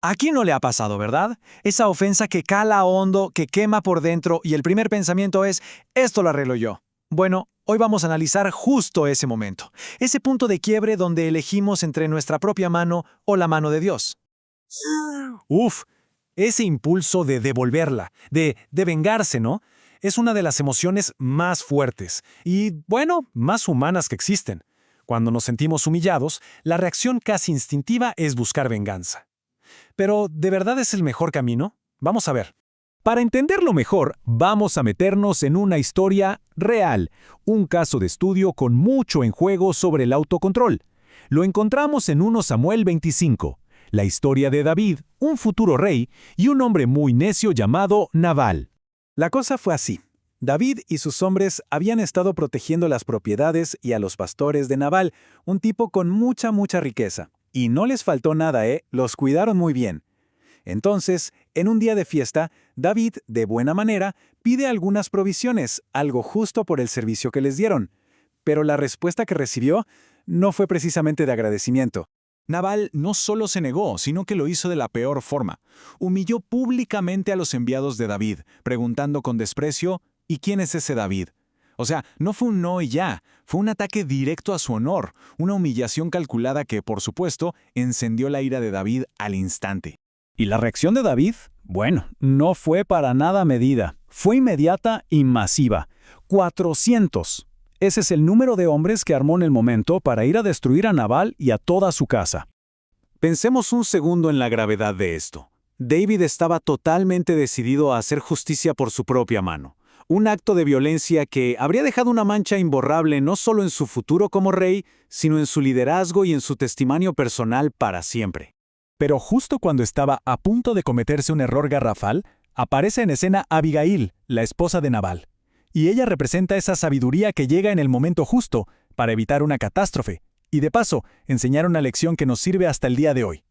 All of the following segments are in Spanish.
¿A quién no le ha pasado, verdad? Esa ofensa que cala hondo, que quema por dentro y el primer pensamiento es, esto lo arreglo yo. Bueno, hoy vamos a analizar justo ese momento, ese punto de quiebre donde elegimos entre nuestra propia mano o la mano de Dios. Uf, ese impulso de devolverla, de vengarse, ¿no? Es una de las emociones más fuertes y, bueno, más humanas que existen. Cuando nos sentimos humillados, la reacción casi instintiva es buscar venganza. Pero, ¿de verdad es el mejor camino? Vamos a ver. Para entenderlo mejor, vamos a meternos en una historia real, un caso de estudio con mucho en juego sobre el autocontrol. Lo encontramos en 1 Samuel 25, la historia de David, un futuro rey, y un hombre muy necio llamado Nabal. La cosa fue así. David y sus hombres habían estado protegiendo las propiedades y a los pastores de Nabal, un tipo con mucha riqueza. Y no les faltó nada, los cuidaron muy bien. Entonces, en un día de fiesta, David, de buena manera, pide algunas provisiones, algo justo por el servicio que les dieron. Pero la respuesta que recibió no fue precisamente de agradecimiento. Nabal no solo se negó, sino que lo hizo de la peor forma. Humilló públicamente a los enviados de David, preguntando con desprecio, ¿y quién es ese David? O sea, no fue un no y ya, fue un ataque directo a su honor, una humillación calculada que, por supuesto, encendió la ira de David al instante. ¿Y la reacción de David? Bueno, no fue para nada medida. Fue inmediata y masiva. 400. Ese es el número de hombres que armó en el momento para ir a destruir a Nabal y a toda su casa. Pensemos un segundo en la gravedad de esto. David estaba totalmente decidido a hacer justicia por su propia mano. Un acto de violencia que habría dejado una mancha imborrable no solo en su futuro como rey, sino en su liderazgo y en su testimonio personal para siempre. Pero justo cuando estaba a punto de cometerse un error garrafal, aparece en escena Abigail, la esposa de Nabal. Y ella representa esa sabiduría que llega en el momento justo para evitar una catástrofe, y de paso, enseñar una lección que nos sirve hasta el día de hoy.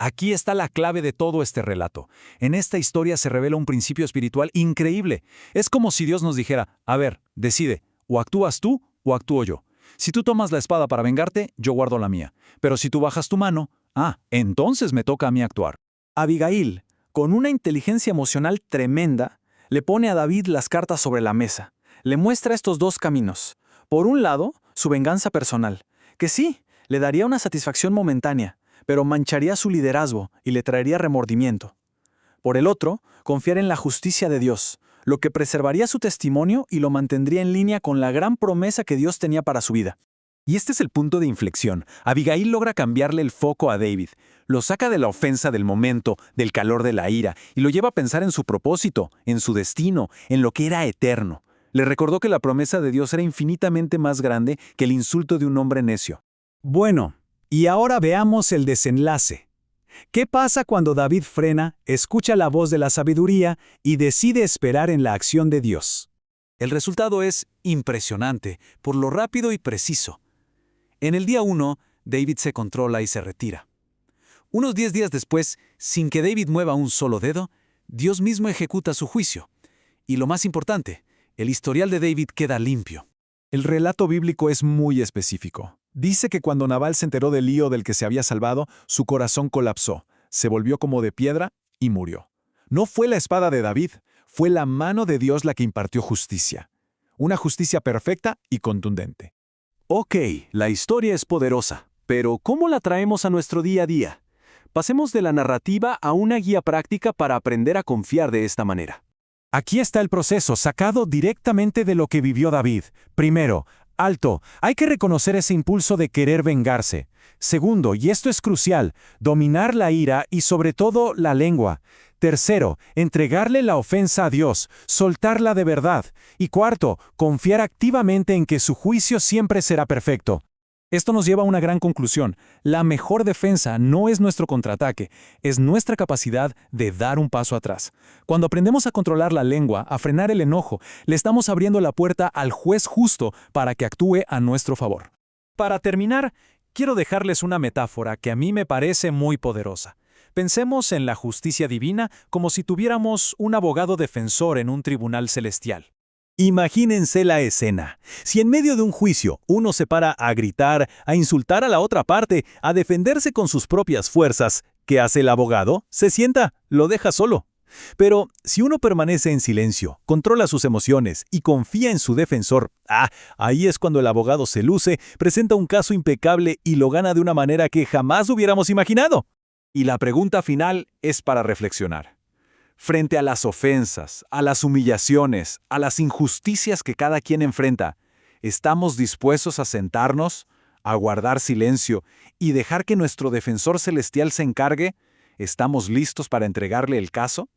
Aquí está la clave de todo este relato. En esta historia se revela un principio espiritual increíble. Es como si Dios nos dijera, a ver, decide, o actúas tú o actúo yo. Si tú tomas la espada para vengarte, yo guardo la mía. Pero si tú bajas tu mano, entonces me toca a mí actuar. Abigail, con una inteligencia emocional tremenda, le pone a David las cartas sobre la mesa. Le muestra estos dos caminos. Por un lado, su venganza personal, que sí, le daría una satisfacción momentánea, pero mancharía su liderazgo y le traería remordimiento. Por el otro, confiar en la justicia de Dios, lo que preservaría su testimonio y lo mantendría en línea con la gran promesa que Dios tenía para su vida. Y este es el punto de inflexión. Abigail logra cambiarle el foco a David. Lo saca de la ofensa del momento, del calor de la ira, y lo lleva a pensar en su propósito, en su destino, en lo que era eterno. Le recordó que la promesa de Dios era infinitamente más grande que el insulto de un hombre necio. Bueno, y ahora veamos el desenlace. ¿Qué pasa cuando David frena, escucha la voz de la sabiduría y decide esperar en la acción de Dios? El resultado es impresionante, por lo rápido y preciso. En el día 1, David se controla y se retira. Unos 10 días después, sin que David mueva un solo dedo, Dios mismo ejecuta su juicio. Y lo más importante, el historial de David queda limpio. El relato bíblico es muy específico. Dice que cuando Nabal se enteró del lío del que se había salvado, su corazón colapsó, se volvió como de piedra y murió. No fue la espada de David, fue la mano de Dios la que impartió justicia. Una justicia perfecta y contundente. Ok, la historia es poderosa, pero ¿cómo la traemos a nuestro día a día? Pasemos de la narrativa a una guía práctica para aprender a confiar de esta manera. Aquí está el proceso, sacado directamente de lo que vivió David. Primero, alto, hay que reconocer ese impulso de querer vengarse. Segundo, y esto es crucial, dominar la ira y sobre todo la lengua. Tercero, entregarle la ofensa a Dios, soltarla de verdad. Y cuarto, confiar activamente en que su juicio siempre será perfecto. Esto nos lleva a una gran conclusión. La mejor defensa no es nuestro contraataque, es nuestra capacidad de dar un paso atrás. Cuando aprendemos a controlar la lengua, a frenar el enojo, le estamos abriendo la puerta al juez justo para que actúe a nuestro favor. Para terminar, quiero dejarles una metáfora que a mí me parece muy poderosa. Pensemos en la justicia divina como si tuviéramos un abogado defensor en un tribunal celestial. Imagínense la escena. Si en medio de un juicio uno se para a gritar, a insultar a la otra parte, a defenderse con sus propias fuerzas, ¿Qué hace el abogado? Se sienta, lo deja solo. Pero si uno permanece en silencio, controla sus emociones y confía en su defensor, ahí es cuando el abogado se luce, presenta un caso impecable y lo gana de una manera que jamás hubiéramos imaginado. Y la pregunta final es para reflexionar. Frente a las ofensas, a las humillaciones, a las injusticias que cada quien enfrenta, ¿estamos dispuestos a sentarnos, a guardar silencio y dejar que nuestro defensor celestial se encargue? ¿Estamos listos para entregarle el caso?